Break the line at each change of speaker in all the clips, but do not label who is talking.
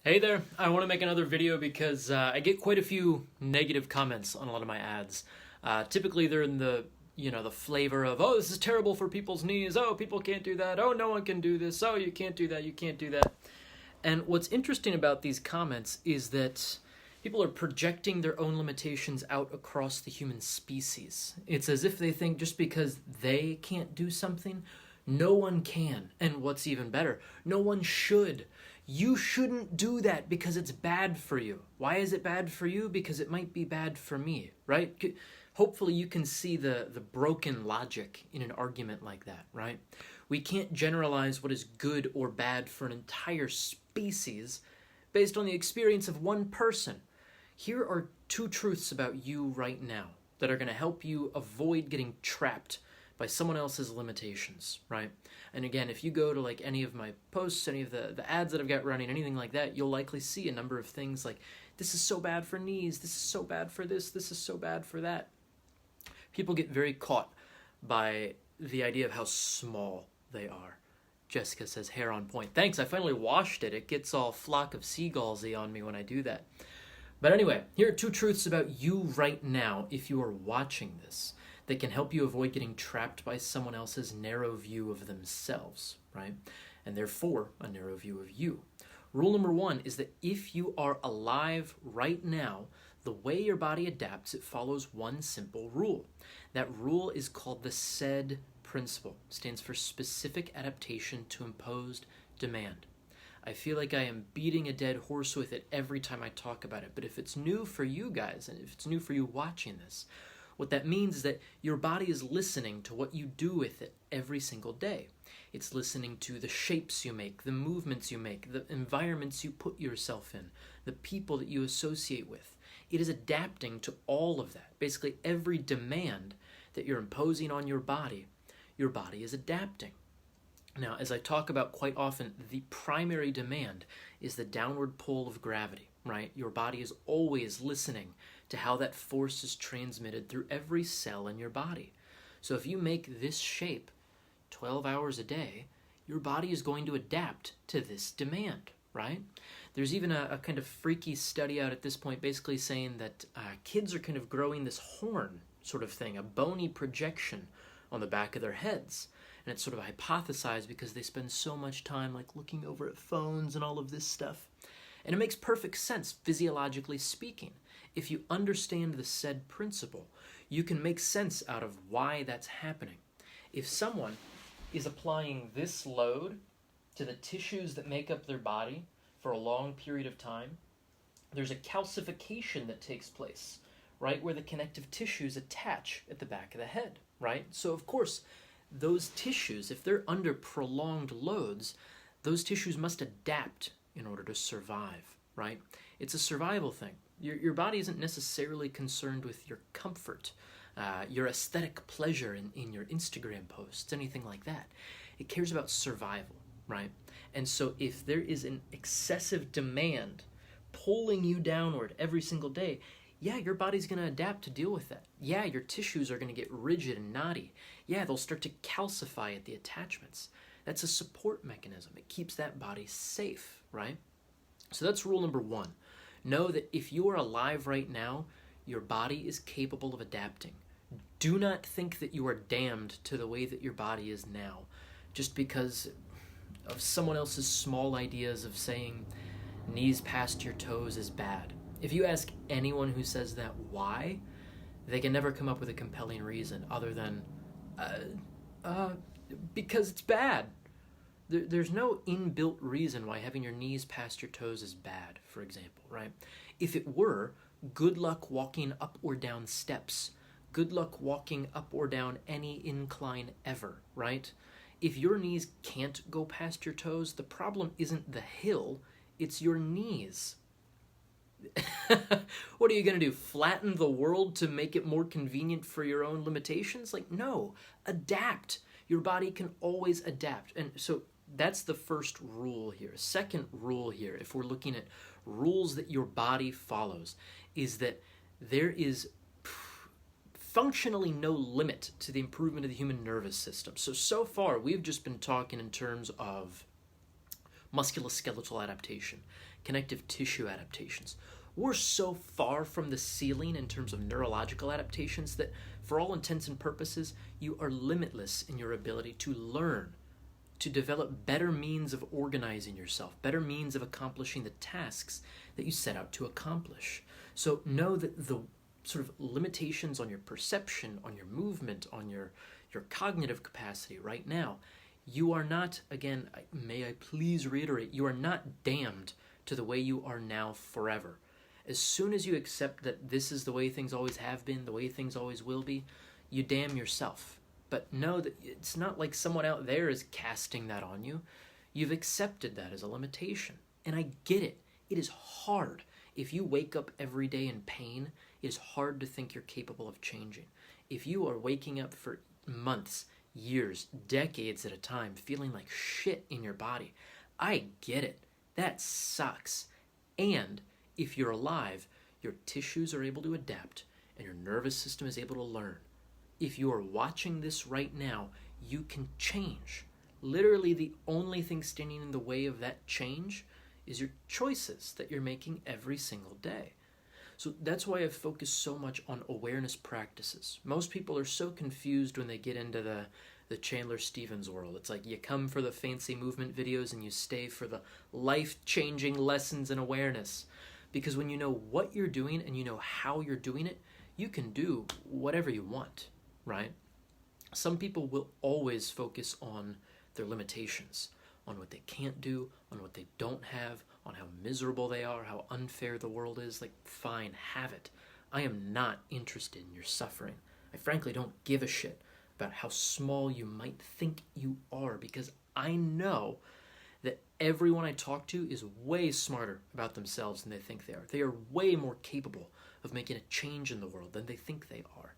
Hey there, I want to make another video because I get quite a few negative comments on a lot of my ads. Typically they're in the flavor of, oh, this is terrible for people's knees, oh, people can't do that, oh, no one can do this, oh, you can't do that, you can't do that. And what's interesting about these comments is that people are projecting their own limitations out across the human species. It's as if they think just because they can't do something, no one can. And what's even better, no one should. You shouldn't do that because it's bad for you. Why is it bad for you? Because it might be bad for me, right? Hopefully you can see the broken logic in an argument like that, right? We can't generalize what is good or bad for an entire species based on the experience of one person. Here are two truths about you right now that are going to help you avoid getting trapped by someone else's limitations, right? And again, if you go to like any of my posts, any of the ads that I've got running, anything like that, you'll likely see a number of things like, this is so bad for knees, this is so bad for this is so bad for that. People get very caught by the idea of how small they are. Jessica says, hair on point. Thanks, I finally washed it. It gets all flock of seagullsy on me when I do that. But anyway, here are two truths about you right now if you are watching this that can help you avoid getting trapped by someone else's narrow view of themselves, right? And therefore, a narrow view of you. Rule number one is that if you are alive right now, the way your body adapts, it follows one simple rule. That rule is called the SAID principle. It stands for specific adaptation to imposed demand. I feel like I am beating a dead horse with it every time I talk about it, but if it's new for you guys, and if it's new for you watching this, what that means is that your body is listening to what you do with it every single day. It's listening to the shapes you make, the movements you make, the environments you put yourself in, the people that you associate with. It is adapting to all of that. Basically, every demand that you're imposing on your body is adapting. Now, as I talk about quite often, the primary demand is the downward pull of gravity, right? Your body is always listening to how that force is transmitted through every cell in your body. So if you make this shape 12 hours a day, your body is going to adapt to this demand, right? There's even a kind of freaky study out at this point basically saying that kids are kind of growing this horn sort of thing, a bony projection on the back of their heads. And it's sort of hypothesized because they spend so much time like looking over at phones and all of this stuff. And it makes perfect sense, physiologically speaking. If you understand the SAID principle, you can make sense out of why that's happening. If someone is applying this load to the tissues that make up their body for a long period of time, there's a calcification that takes place, right, where the connective tissues attach at the back of the head, right? So of course, those tissues, if they're under prolonged loads, those tissues must adapt in order to survive, right? It's a survival thing. Your body isn't necessarily concerned with your comfort, your aesthetic pleasure in your Instagram posts, anything like that. It cares about survival, right? And so if there is an excessive demand pulling you downward every single day, yeah, your body's going to adapt to deal with that. Yeah, your tissues are going to get rigid and knotty. Yeah, they'll start to calcify at the attachments. That's a support mechanism. It keeps that body safe, right? So that's rule number one. Know that if you are alive right now, your body is capable of adapting. Do not think that you are damned to the way that your body is now, just because of someone else's small ideas of saying knees past your toes is bad. If you ask anyone who says that why, they can never come up with a compelling reason other than, because it's bad. There's no inbuilt reason why having your knees past your toes is bad, for example, right? If it were, good luck walking up or down steps. Good luck walking up or down any incline ever, right? If your knees can't go past your toes, the problem isn't the hill, it's your knees. What are you going to do? Flatten the world to make it more convenient for your own limitations? Like, no. Adapt. Your body can always adapt. And so that's the first rule here. Second rule here, if we're looking at rules that your body follows, is that there is functionally no limit to the improvement of the human nervous system. So far, we've just been talking in terms of musculoskeletal adaptation, connective tissue adaptations. We're so far from the ceiling in terms of neurological adaptations that, for all intents and purposes, you are limitless in your ability to learn, to develop better means of organizing yourself, better means of accomplishing the tasks that you set out to accomplish. So know that the sort of limitations on your perception, on your movement, on your cognitive capacity right now, you are not, again, may I please reiterate, you are not damned to the way you are now forever. As soon as you accept that this is the way things always have been, the way things always will be, you damn yourself. But know that it's not like someone out there is casting that on you. You've accepted that as a limitation. And I get it. It is hard. If you wake up every day in pain, it is hard to think you're capable of changing. If you are waking up for months, years, decades at a time, feeling like shit in your body, I get it. That sucks. And if you're alive, your tissues are able to adapt and your nervous system is able to learn. If you are watching this right now, you can change. Literally the only thing standing in the way of that change is your choices that you're making every single day. So that's why I've focused so much on awareness practices. Most people are so confused when they get into the Chandler Stevens world. It's like you come for the fancy movement videos and you stay for the life-changing lessons in awareness. Because when you know what you're doing and you know how you're doing it, you can do whatever you want, right? Some people will always focus on their limitations, on what they can't do, on what they don't have, on how miserable they are, how unfair the world is. Like, fine, have it. I am not interested in your suffering. I frankly don't give a shit about how small you might think you are, because I know that everyone I talk to is way smarter about themselves than they think they are. They are way more capable of making a change in the world than they think they are.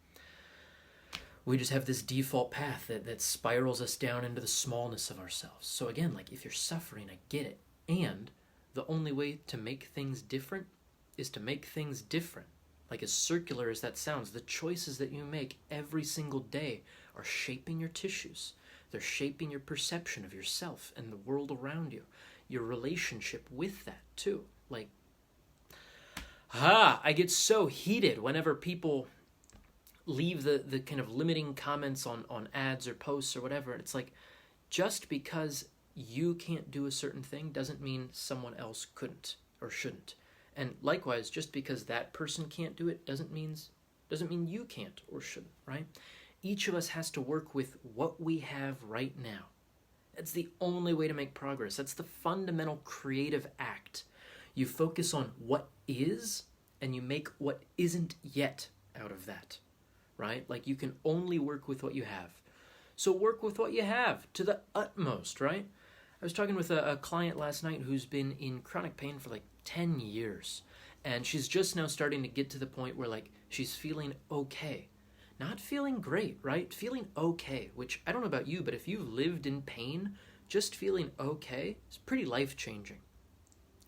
We just have this default path that spirals us down into the smallness of ourselves. So again, like, if you're suffering, I get it. And the only way to make things different is to make things different. Like, as circular as that sounds, the choices that you make every single day are shaping your tissues. They're shaping your perception of yourself and the world around you, your relationship with that too. Like, I get so heated whenever people leave the kind of limiting comments on ads or posts or whatever. It's like, just because you can't do a certain thing doesn't mean someone else couldn't or shouldn't. And likewise, just because that person can't do it doesn't mean you can't or shouldn't, right? Each of us has to work with what we have right now. That's the only way to make progress. That's the fundamental creative act. You focus on what is, and you make what isn't yet out of that, right? Like, you can only work with what you have. So work with what you have to the utmost, right? I was talking with a client last night who's been in chronic pain for like 10 years. And she's just now starting to get to the point where, like, she's feeling okay. Not feeling great, right? Feeling okay, which I don't know about you, but if you've lived in pain, just feeling okay is pretty life-changing.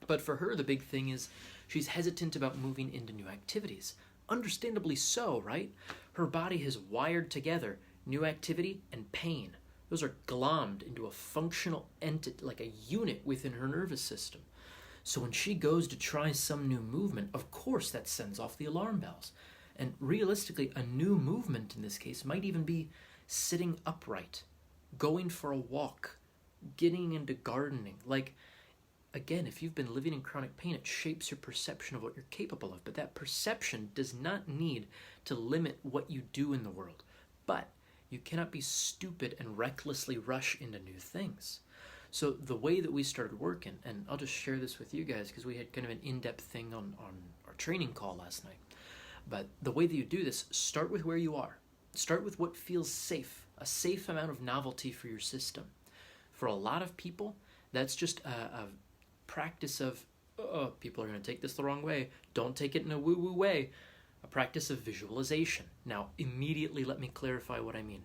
But for her, the big thing is she's hesitant about moving into new activities. Understandably so, right? Her body has wired together new activity and pain. Those are glommed into a functional entity, like a unit within her nervous system. So when she goes to try some new movement, of course that sends off the alarm bells. And realistically, a new movement in this case might even be sitting upright, going for a walk, getting into gardening. Like, again, if you've been living in chronic pain, it shapes your perception of what you're capable of. But that perception does not need to limit what you do in the world. But you cannot be stupid and recklessly rush into new things. So the way that we started working, and I'll just share this with you guys because we had kind of an in-depth thing on our training call last night. But the way that you do this, start with where you are. Start with what feels safe, a safe amount of novelty for your system. For a lot of people, that's just a practice of, people are going to take this the wrong way. Don't take it in a woo-woo way. A practice of visualization. Now, immediately let me clarify what I mean.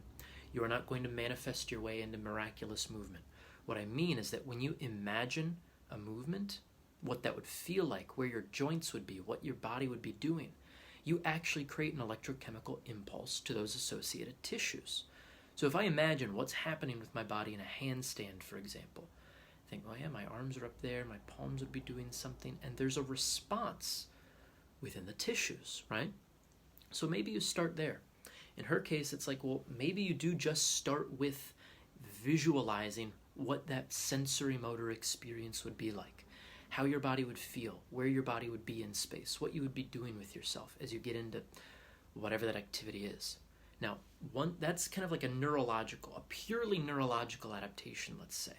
You are not going to manifest your way into miraculous movement. What I mean is that when you imagine a movement, what that would feel like, where your joints would be, what your body would be doing, you actually create an electrochemical impulse to those associated tissues. So if I imagine what's happening with my body in a handstand, for example, think, oh yeah, my arms are up there, my palms would be doing something, and there's a response within the tissues, right? So maybe you start there. In her case, it's like, well, maybe you do just start with visualizing what that sensory motor experience would be like, how your body would feel, where your body would be in space, what you would be doing with yourself as you get into whatever that activity is. Now, that's kind of like a purely neurological adaptation, let's say,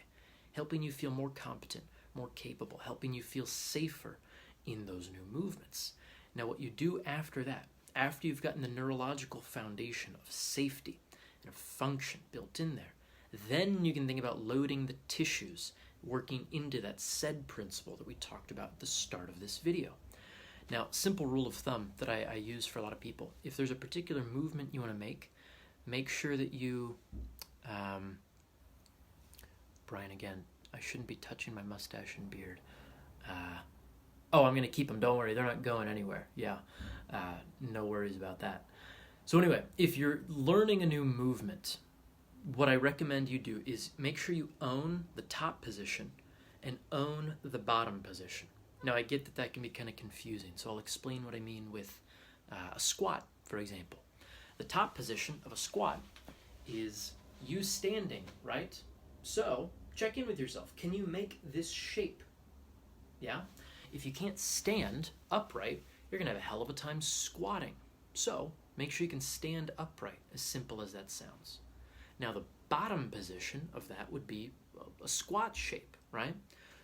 helping you feel more competent, more capable, helping you feel safer in those new movements. Now, what you do after that, after you've gotten the neurological foundation of safety and of function built in there, then you can think about loading the tissues, working into that SAID principle that we talked about at the start of this video. Now, simple rule of thumb that I use for a lot of people, if there's a particular movement you want to make sure that you, Brian again, I shouldn't be touching my mustache and beard. Oh, I'm going to keep them, don't worry, they're not going anywhere. Yeah, no worries about that. So anyway, if you're learning a new movement, what I recommend you do is make sure you own the top position and own the bottom position. Now, I get that can be kind of confusing, so I'll explain what I mean with a squat, for example. The top position of a squat is you standing, right? So, check in with yourself. Can you make this shape? Yeah? If you can't stand upright, you're going to have a hell of a time squatting. So, make sure you can stand upright, as simple as that sounds. Now, the bottom position of that would be a squat shape, right?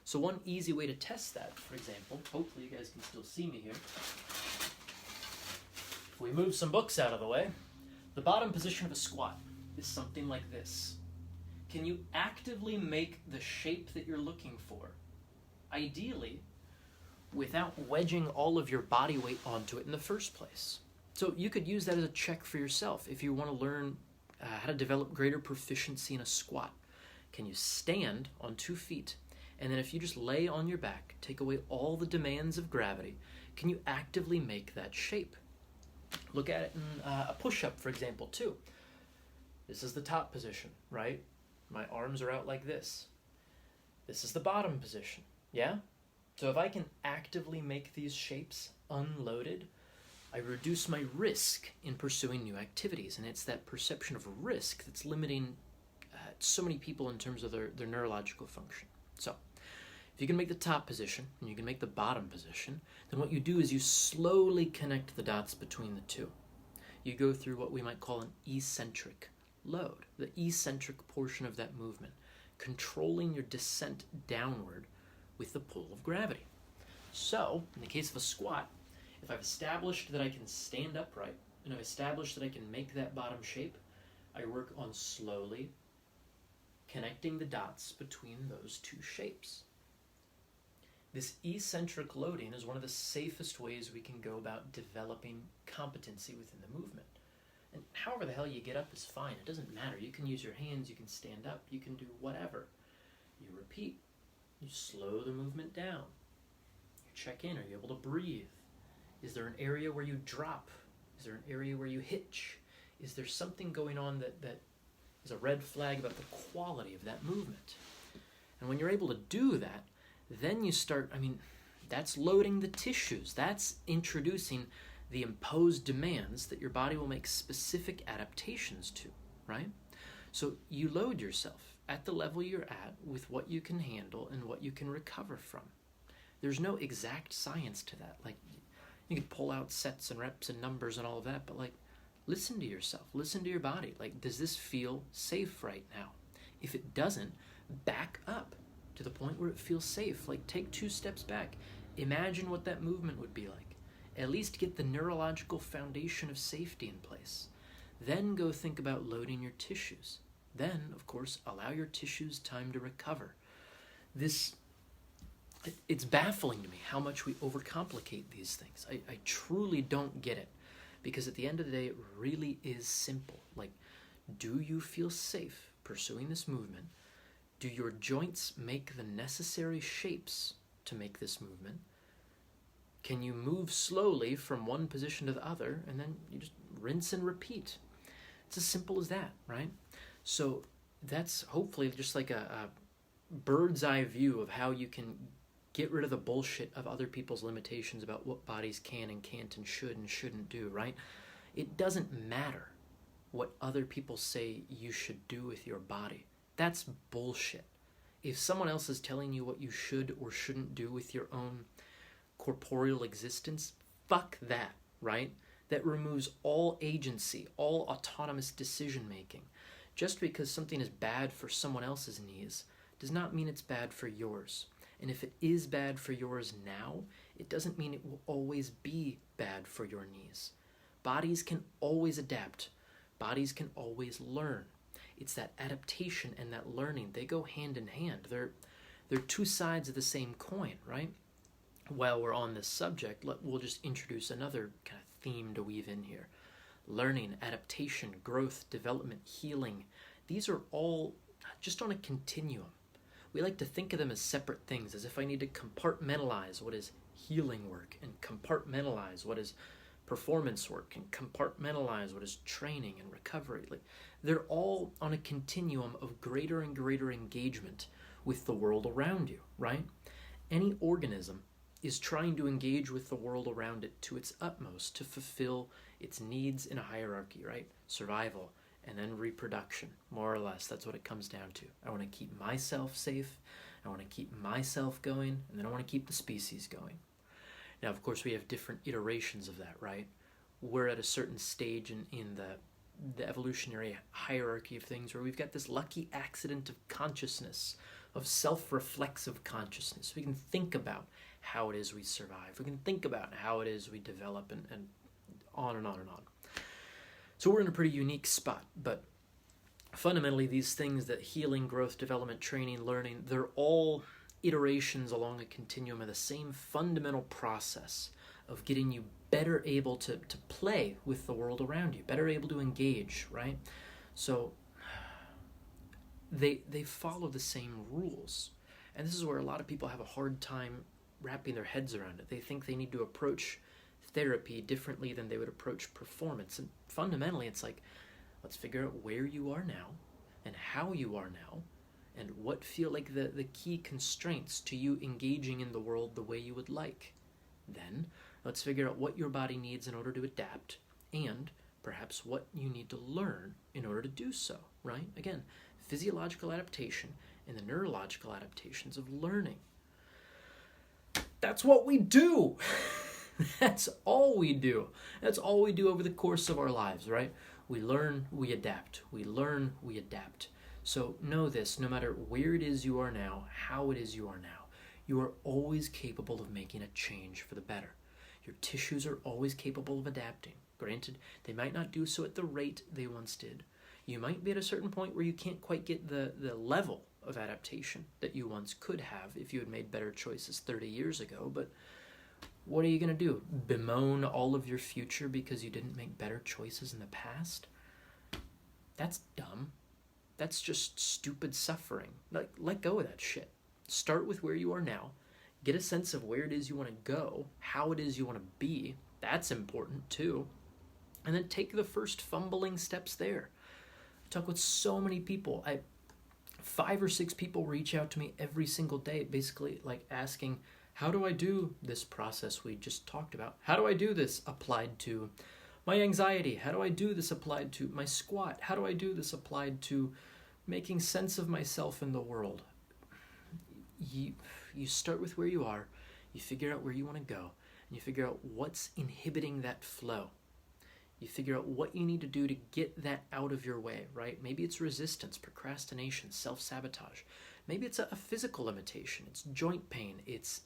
So one easy way to test that, for example, hopefully you guys can still see me here. If we move some books out of the way, the bottom position of a squat is something like this. Can you actively make the shape that you're looking for? Ideally, without wedging all of your body weight onto it in the first place. So you could use that as a check for yourself if you want to learn how to develop greater proficiency in a squat. Can you stand on 2 feet? And then if you just lay on your back, take away all the demands of gravity, can you actively make that shape? Look at it in a push-up, for example, too. This is the top position, right? My arms are out like this. This is the bottom position, yeah? So if I can actively make these shapes unloaded, I reduce my risk in pursuing new activities, and it's that perception of risk that's limiting so many people in terms of their neurological function. So, if you can make the top position and you can make the bottom position, then what you do is you slowly connect the dots between the two. You go through what we might call an eccentric load, the eccentric portion of that movement, controlling your descent downward with the pull of gravity. So, in the case of a squat, if I've established that I can stand upright and I've established that I can make that bottom shape, I work on slowly connecting the dots between those two shapes. This eccentric loading is one of the safest ways we can go about developing competency within the movement. And however the hell you get up is fine. It doesn't matter. You can use your hands, you can stand up, you can do whatever. You repeat. You slow the movement down. You check in. Are you able to breathe? Is there an area where you drop? Is there an area where you hitch? Is there something going on that is a red flag about the quality of that movement? And when you're able to do that, then you start, that's loading the tissues. That's introducing the imposed demands that your body will make specific adaptations to, right? So you load yourself at the level you're at with what you can handle and what you can recover from. There's no exact science to that. Like, you can pull out sets and reps and numbers and all of that, but listen to yourself. Listen to your body. Does this feel safe right now? If it doesn't, back up to the point where it feels safe. Take 2 steps back. Imagine what that movement would be like. At least get the neurological foundation of safety in place. Then go think about loading your tissues. Then, of course, allow your tissues time to recover. It's baffling to me how much we overcomplicate these things. I truly don't get it. Because at the end of the day, it really is simple. Do you feel safe pursuing this movement? Do your joints make the necessary shapes to make this movement? Can you move slowly from one position to the other, and then you just rinse and repeat? It's as simple as that, right? So that's hopefully just a bird's eye view of how you can get rid of the bullshit of other people's limitations about what bodies can and can't and should and shouldn't do, right? It doesn't matter what other people say you should do with your body. That's bullshit. If someone else is telling you what you should or shouldn't do with your own corporeal existence, fuck that, right? That removes all agency, all autonomous decision making. Just because something is bad for someone else's knees does not mean it's bad for yours. And if it is bad for yours now, it doesn't mean it will always be bad for your knees. Bodies can always adapt. Bodies can always learn. It's that adaptation and that learning. They go hand in hand. They're two sides of the same coin, right? While we're on this subject, we'll just introduce another kind of theme to weave in here. Learning, adaptation, growth, development, healing. These are all just on a continuum. We like to think of them as separate things, as if I need to compartmentalize what is healing work and compartmentalize what is performance work and compartmentalize what is training and recovery. Like, they're all on a continuum of greater and greater engagement with the world around you, right? Any organism is trying to engage with the world around it to its utmost to fulfill its needs in a hierarchy, right? Survival, and then reproduction, more or less. That's what it comes down to. I want to keep myself safe, I want to keep myself going, and then I want to keep the species going. Now, of course, we have different iterations of that, right? We're at a certain stage in the evolutionary hierarchy of things where we've got this lucky accident of consciousness, of self-reflexive consciousness. We can think about how it is we survive. We can think about how it is we develop, and on and on and on. So we're in a pretty unique spot, but fundamentally these things, that healing, growth, development, training, learning, they're all iterations along a continuum of the same fundamental process of getting you better able to play with the world around you, better able to engage, right? So they follow the same rules. And this is where a lot of people have a hard time wrapping their heads around it. They think they need to approach therapy differently than they would approach performance. And fundamentally, it's like, let's figure out where you are now and how you are now and what feel like the key constraints to you engaging in the world the way you would like. Then, let's figure out what your body needs in order to adapt and perhaps what you need to learn in order to do so, right? Again, physiological adaptation and the neurological adaptations of learning. That's what we do. That's all we do. That's all we do over the course of our lives, right? We learn, we adapt. We learn, we adapt. So know this, no matter where it is you are now, how it is you are now, you are always capable of making a change for the better. Your tissues are always capable of adapting. Granted, they might not do so at the rate they once did. You might be at a certain point where you can't quite get the level of adaptation that you once could have if you had made better choices 30 years ago, but what are you going to do? Bemoan all of your future because you didn't make better choices in the past? That's dumb. That's just stupid suffering. Let go of that shit. Start with where you are now. Get a sense of where it is you want to go, how it is you want to be. That's important too. And then take the first fumbling steps there. I talk with so many people. 5 or 6 people reach out to me every single day, basically like asking, how do I do this process we just talked about? How do I do this applied to my anxiety? How do I do this applied to my squat? How do I do this applied to making sense of myself in the world? You start with where you are, you figure out where you want to go, and you figure out what's inhibiting that flow. You figure out what you need to do to get that out of your way, right? Maybe it's resistance, procrastination, self-sabotage. Maybe it's a physical limitation. It's joint pain. It's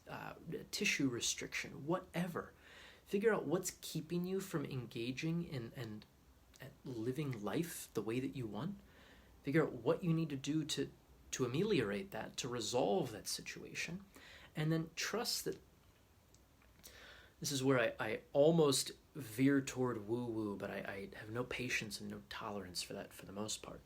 tissue restriction, whatever. Figure out what's keeping you from engaging in and living life the way that you want. Figure out what you need to do to ameliorate that, to resolve that situation. And then trust that this is where I almost veer toward woo-woo, but I have no patience and no tolerance for that for the most part.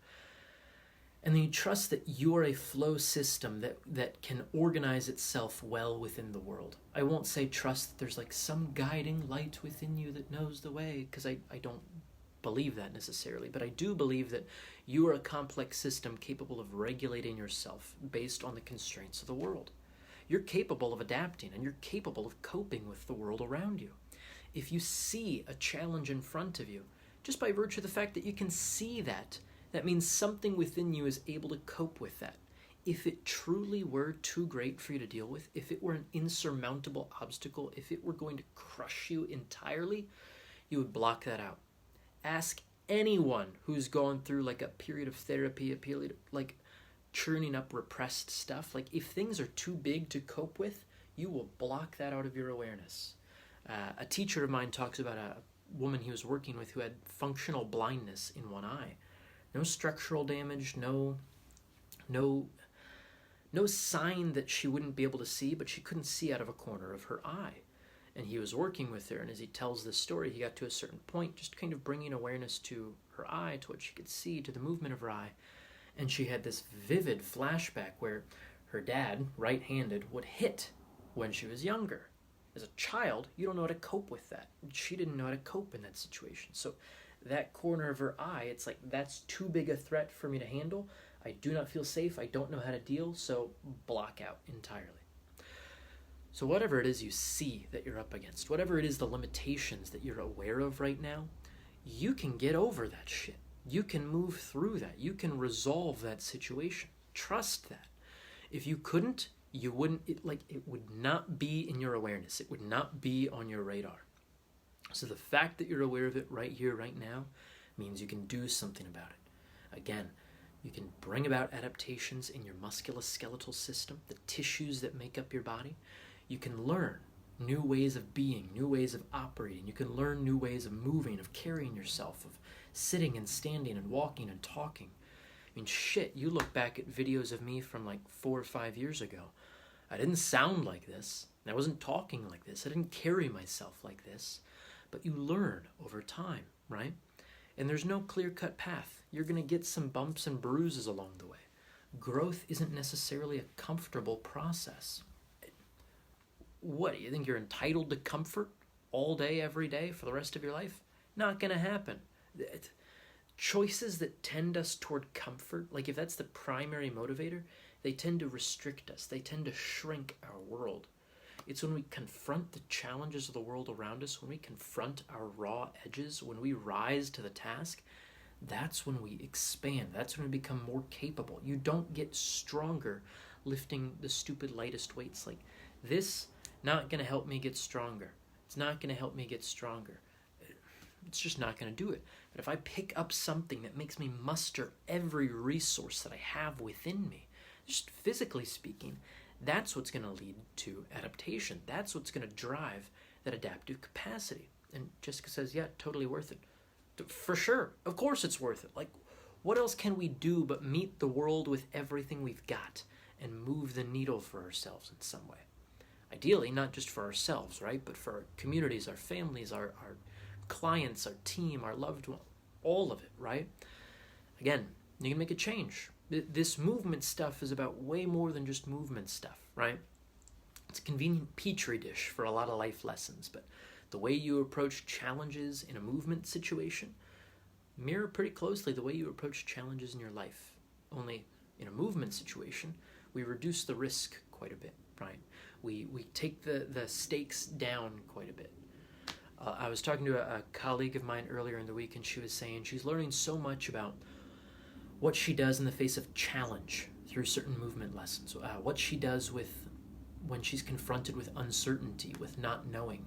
And then you trust that you are a flow system that can organize itself well within the world. I won't say trust that there's like some guiding light within you that knows the way, because I don't believe that necessarily, but I do believe that you are a complex system capable of regulating yourself based on the constraints of the world. You're capable of adapting, and you're capable of coping with the world around you. If you see a challenge in front of you, just by virtue of the fact that you can see that, that means something within you is able to cope with that. If it truly were too great for you to deal with, if it were an insurmountable obstacle, if it were going to crush you entirely, you would block that out. Ask anyone who's gone through like a period of therapy, a period like churning up repressed stuff. Like if things are too big to cope with, you will block that out of your awareness. A teacher of mine talks about a woman he was working with who had functional blindness in one eye. No structural damage, no sign that she wouldn't be able to see, but she couldn't see out of a corner of her eye. And he was working with her, and as he tells this story, he got to a certain point, just kind of bringing awareness to her eye, to what she could see, to the movement of her eye. And she had this vivid flashback where her dad, right-handed, would hit when she was younger. As a child, you don't know how to cope with that. She didn't know how to cope in that situation. So that corner of her eye, it's like, that's too big a threat for me to handle. I do not feel safe. I don't know how to deal, so block out entirely. So whatever it is you see that you're up against, whatever it is the limitations that you're aware of right now, you can get over that shit. You can move through that. You can resolve that situation. Trust that. If you couldn't, you wouldn't, it would not be in your awareness. It would not be on your radar. So the fact that you're aware of it right here, right now, means you can do something about it. Again, you can bring about adaptations in your musculoskeletal system, the tissues that make up your body. You can learn new ways of being, new ways of operating. You can learn new ways of moving, of carrying yourself, of sitting and standing and walking and talking. I mean, shit, you look back at videos of me from like 4 or 5 years ago. I didn't sound like this. I wasn't talking like this. I didn't carry myself like this. But you learn over time, right? And there's no clear-cut path. You're going to get some bumps and bruises along the way. Growth isn't necessarily a comfortable process. What, you think you're entitled to comfort all day, every day, for the rest of your life? Not going to happen. Choices that tend us toward comfort, like if that's the primary motivator, they tend to restrict us. They tend to shrink our world. It's when we confront the challenges of the world around us, when we confront our raw edges, when we rise to the task, that's when we expand. That's when we become more capable. You don't get stronger lifting the stupid lightest weights. Like, this not going to help me get stronger. It's not going to help me get stronger. It's just not going to do it. But if I pick up something that makes me muster every resource that I have within me, just physically speaking, that's what's going to lead to adaptation. That's what's going to drive that adaptive capacity. And Jessica says, yeah, totally worth it. For sure. Of course it's worth it. Like, what else can we do but meet the world with everything we've got and move the needle for ourselves in some way? Ideally, not just for ourselves, right? But for our communities, our families, our clients, our team, our loved ones, all of it, right? Again, you can make a change. This movement stuff is about way more than just movement stuff, right? It's a convenient petri dish for a lot of life lessons, but the way you approach challenges in a movement situation mirror pretty closely the way you approach challenges in your life. Only in a movement situation, we reduce the risk quite a bit, right? We take the stakes down quite a bit. I was talking to a colleague of mine earlier in the week, and she was saying she's learning so much about what she does in the face of challenge through certain movement lessons, what she does with when she's confronted with uncertainty, with not knowing.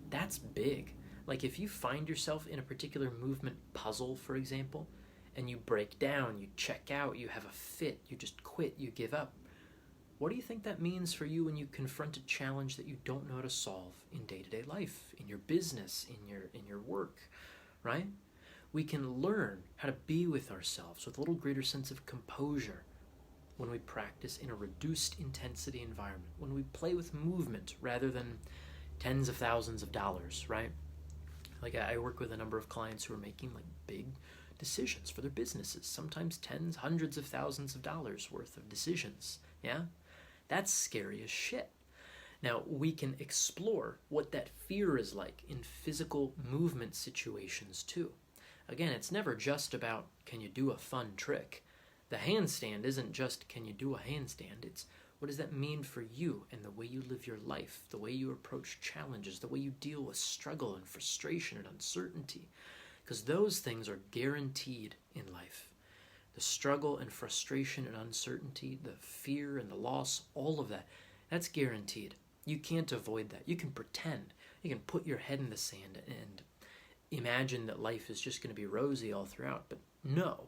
That's big. Like, if you find yourself in a particular movement puzzle, for example, and you break down, you check out, you have a fit, you just quit, you give up, what do you think that means for you when you confront a challenge that you don't know how to solve in day-to-day life, in your business, in your work, right? We can learn how to be with ourselves with a little greater sense of composure when we practice in a reduced intensity environment, when we play with movement rather than tens of thousands of dollars, right? Like, I work with a number of clients who are making like big decisions for their businesses, sometimes tens, hundreds of thousands of dollars worth of decisions, yeah? That's scary as shit. Now, we can explore what that fear is like in physical movement situations too. again, it's never just about, can you do a fun trick? The handstand isn't just, can you do a handstand? It's, what does that mean for you and the way you live your life, the way you approach challenges, the way you deal with struggle and frustration and uncertainty? Because those things are guaranteed in life. The struggle and frustration and uncertainty, the fear and the loss, all of that, that's guaranteed. You can't avoid that. You can pretend. You can put your head in the sand and imagine that life is just going to be rosy all throughout. But no,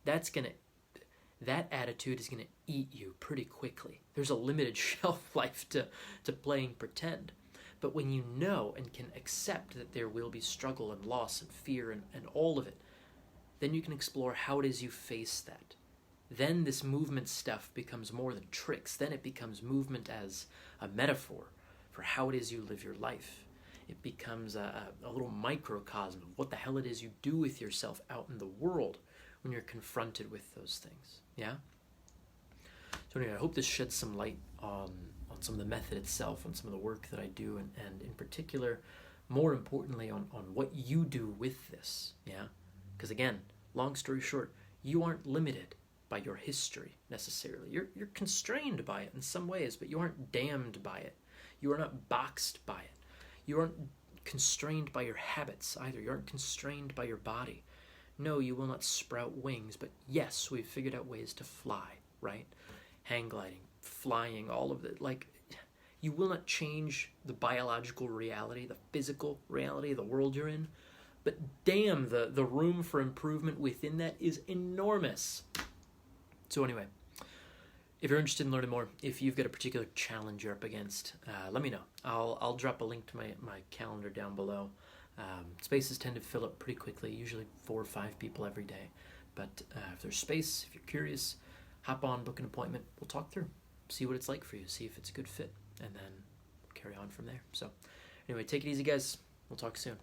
that attitude is going to eat you pretty quickly. There's a limited shelf life to playing pretend. But when you know and can accept that there will be struggle and loss and fear and all of it, then you can explore how it is you face that. Then this movement stuff becomes more than tricks. Then it becomes movement as a metaphor for how it is you live your life. It becomes a little microcosm of what the hell it is you do with yourself out in the world when you're confronted with those things. Yeah? So anyway, I hope this sheds some light on some of the method itself, on some of the work that I do, and in particular, more importantly, on what you do with this. Yeah? Because again, long story short, you aren't limited by your history necessarily. You're constrained by it in some ways, but you aren't damned by it. You are not boxed by it. You aren't constrained by your habits either. You aren't constrained by your body. No, you will not sprout wings, but yes, we've figured out ways to fly, right? Hang gliding, flying, all of it. Like, you will not change the biological reality, the physical reality of the world you're in, but damn, the room for improvement within that is enormous. So anyway, if you're interested in learning more, if you've got a particular challenge you're up against, let me know. I'll drop a link to my calendar down below. Spaces tend to fill up pretty quickly, usually 4 or 5 people every day. But if there's space, if you're curious, hop on, book an appointment. We'll talk through, see what it's like for you, see if it's a good fit, and then carry on from there. So anyway, take it easy, guys. We'll talk soon.